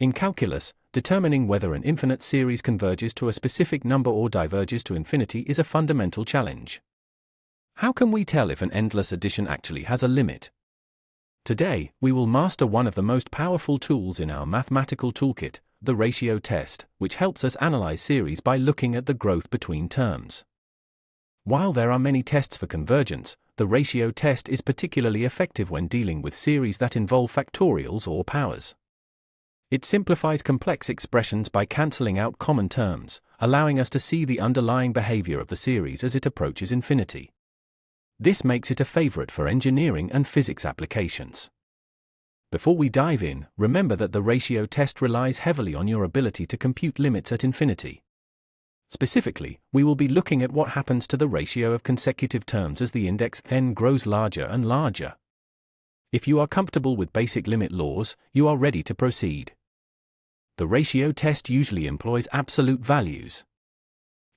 In calculus, determining whether an infinite series converges to a specific number or diverges to infinity is a fundamental challenge. How can we tell if an endless addition actually has a limit? Today, we will master one of the most powerful tools in our mathematical toolkit, the ratio test, which helps us analyze series by looking at the growth between terms. While there are many tests for convergence, the ratio test is particularly effective when dealing with series that involve factorials or powers. It simplifies complex expressions by cancelling out common terms, allowing us to see the underlying behavior of the series as it approaches infinity. This makes it a favorite for engineering and physics applications. Before we dive in, remember that the ratio test relies heavily on your ability to compute limits at infinity. Specifically, we will be looking at what happens to the ratio of consecutive terms as the index n grows larger and larger. If you are comfortable with basic limit laws, you are ready to proceed. The ratio test usually employs absolute values.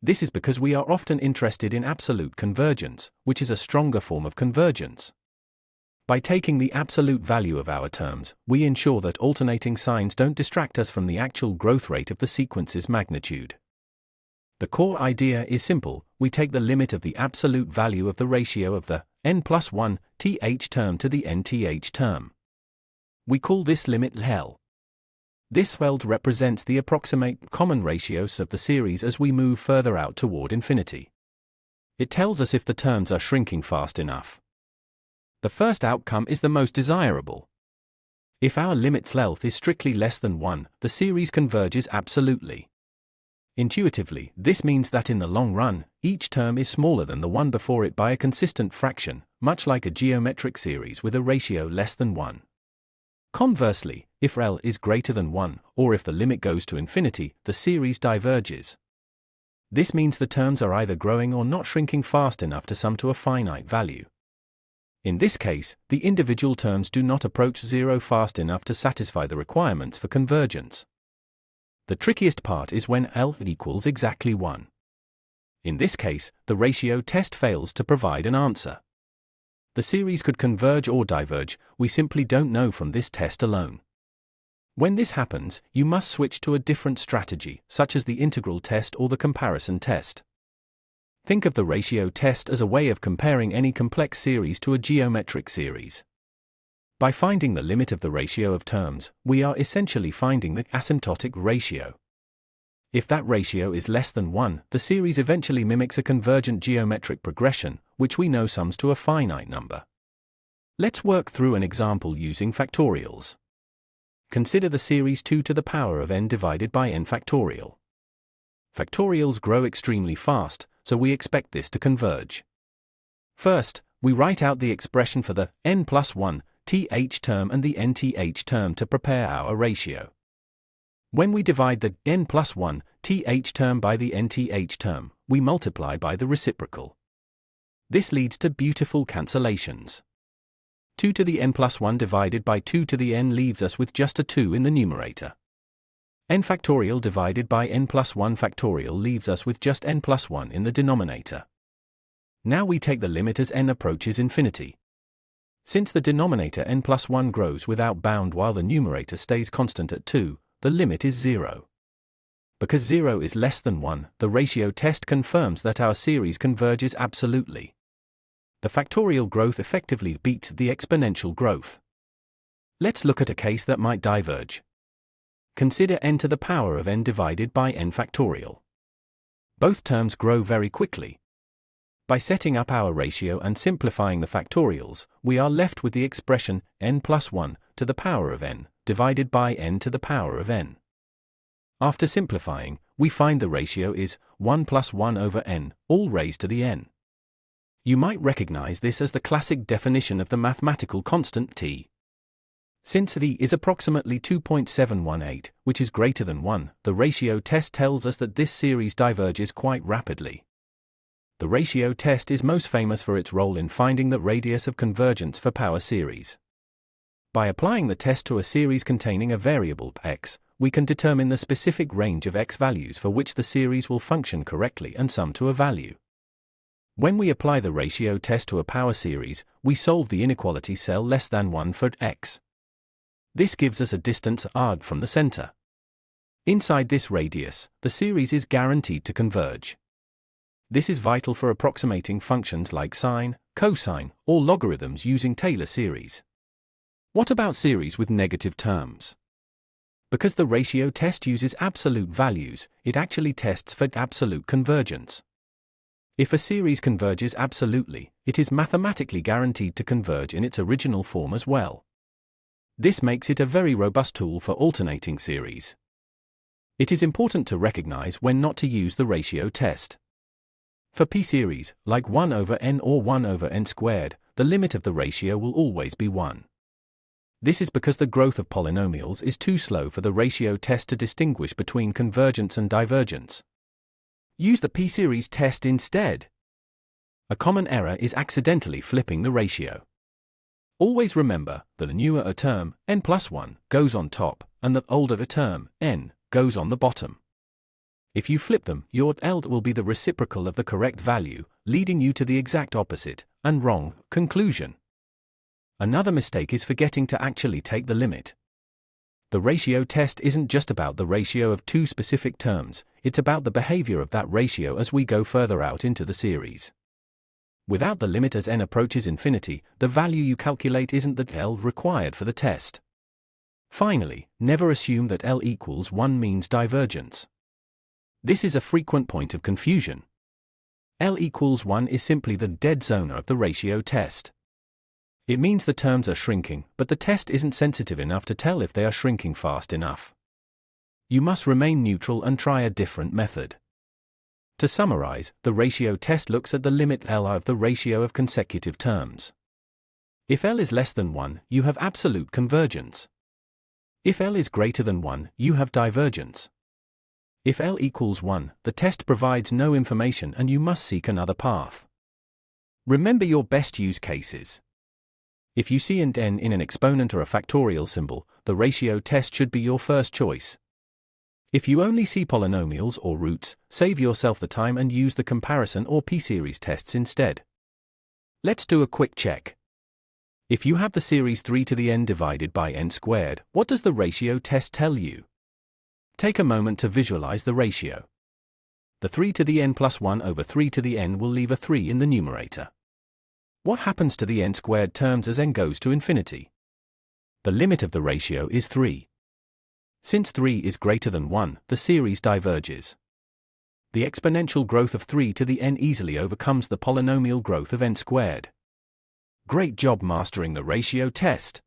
This is because we are often interested in absolute convergence, which is a stronger form of convergence. By taking the absolute value of our terms, we ensure that alternating signs don't distract us from the actual growth rate of the sequence's magnitude. The core idea is simple: we take the limit of the absolute value of the ratio of the n plus 1 th term to the nth term. We call this limit L. This L represents the approximate common ratios of the series as we move further out toward infinity. It tells us if the terms are shrinking fast enough. The first outcome is the most desirable. If our limit's length is strictly less than 1, the series converges absolutely. Intuitively, this means that in the long run, each term is smaller than the one before it by a consistent fraction, much like a geometric series with a ratio less than 1. Conversely, if L is greater than 1, or if the limit goes to infinity, the series diverges. This means the terms are either growing or not shrinking fast enough to sum to a finite value. In this case, the individual terms do not approach zero fast enough to satisfy the requirements for convergence. The trickiest part is when L equals exactly 1. In this case, the ratio test fails to provide an answer. The series could converge or diverge, we simply don't know from this test alone. When this happens, you must switch to a different strategy, such as the integral test or the comparison test. Think of the ratio test as a way of comparing any complex series to a geometric series. By finding the limit of the ratio of terms, we are essentially finding the asymptotic ratio. If that ratio is less than 1, the series eventually mimics a convergent geometric progression, which we know sums to a finite number. Let's work through an example using factorials. Consider the series 2 to the power of n divided by n factorial. Factorials grow extremely fast, so we expect this to converge. First, we write out the expression for the n plus 1 th term and the nth term to prepare our ratio. When we divide the n plus 1 th term by the nth term, we multiply by the reciprocal. This leads to beautiful cancellations. 2 to the n plus 1 divided by 2 to the n leaves us with just a 2 in the numerator. N factorial divided by n plus 1 factorial leaves us with just n plus 1 in the denominator. Now we take the limit as n approaches infinity. Since the denominator n plus 1 grows without bound while the numerator stays constant at 2, the limit is 0. Because 0 is less than 1, the ratio test confirms that our series converges absolutely. The factorial growth effectively beats the exponential growth. Let's look at a case that might diverge. Consider n to the power of n divided by n factorial. Both terms grow very quickly. By setting up our ratio and simplifying the factorials, we are left with the expression n plus 1 to the power of n divided by n to the power of n. After simplifying, we find the ratio is 1 plus 1 over n, all raised to the n. You might recognize this as the classic definition of the mathematical constant t. Since t is approximately 2.718, which is greater than 1, the ratio test tells us that this series diverges quite rapidly. The ratio test is most famous for its role in finding the radius of convergence for power series. By applying the test to a series containing a variable x, we can determine the specific range of x values for which the series will function correctly and sum to a value. When we apply the ratio test to a power series, we solve the inequality cell less than 1 for x. This gives us a distance arg from the center. Inside this radius, the series is guaranteed to converge. This is vital for approximating functions like sine, cosine, or logarithms using Taylor series. What about series with negative terms? Because the ratio test uses absolute values, it actually tests for absolute convergence. If a series converges absolutely, it is mathematically guaranteed to converge in its original form as well. This makes it a very robust tool for alternating series. It is important to recognize when not to use the ratio test. For p-series, like 1 over n or 1 over n squared, the limit of the ratio will always be 1. This is because the growth of polynomials is too slow for the ratio test to distinguish between convergence and divergence. Use the p-series test instead. A common error is accidentally flipping the ratio. Always remember that the newer a term, n plus 1, goes on top, and the older a term, n, goes on the bottom. If you flip them, your L will be the reciprocal of the correct value, leading you to the exact opposite, and wrong, conclusion. Another mistake is forgetting to actually take the limit. The ratio test isn't just about the ratio of two specific terms, it's about the behavior of that ratio as we go further out into the series. Without the limit as n approaches infinity, the value you calculate isn't the L required for the test. Finally, never assume that L equals 1 means divergence. This is a frequent point of confusion. L equals 1 is simply the dead zone of the ratio test. It means the terms are shrinking, but the test isn't sensitive enough to tell if they are shrinking fast enough. You must remain neutral and try a different method. To summarize, the ratio test looks at the limit L of the ratio of consecutive terms. If L is less than 1, you have absolute convergence. If L is greater than 1, you have divergence. If L equals 1, the test provides no information and you must seek another path. Remember your best use cases. If you see an n in an exponent or a factorial symbol, the ratio test should be your first choice. If you only see polynomials or roots, save yourself the time and use the comparison or p-series tests instead. Let's do a quick check. If you have the series 3 to the n divided by n squared, what does the ratio test tell you? Take a moment to visualize the ratio. The 3 to the n plus 1 over 3 to the n will leave a 3 in the numerator. What happens to the n squared terms as n goes to infinity? The limit of the ratio is 3. Since 3 is greater than 1, the series diverges. The exponential growth of 3 to the n easily overcomes the polynomial growth of n squared. Great job mastering the ratio test!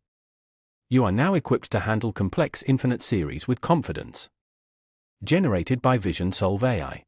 You are now equipped to handle complex infinite series with confidence. Generated by Vision Solve AI.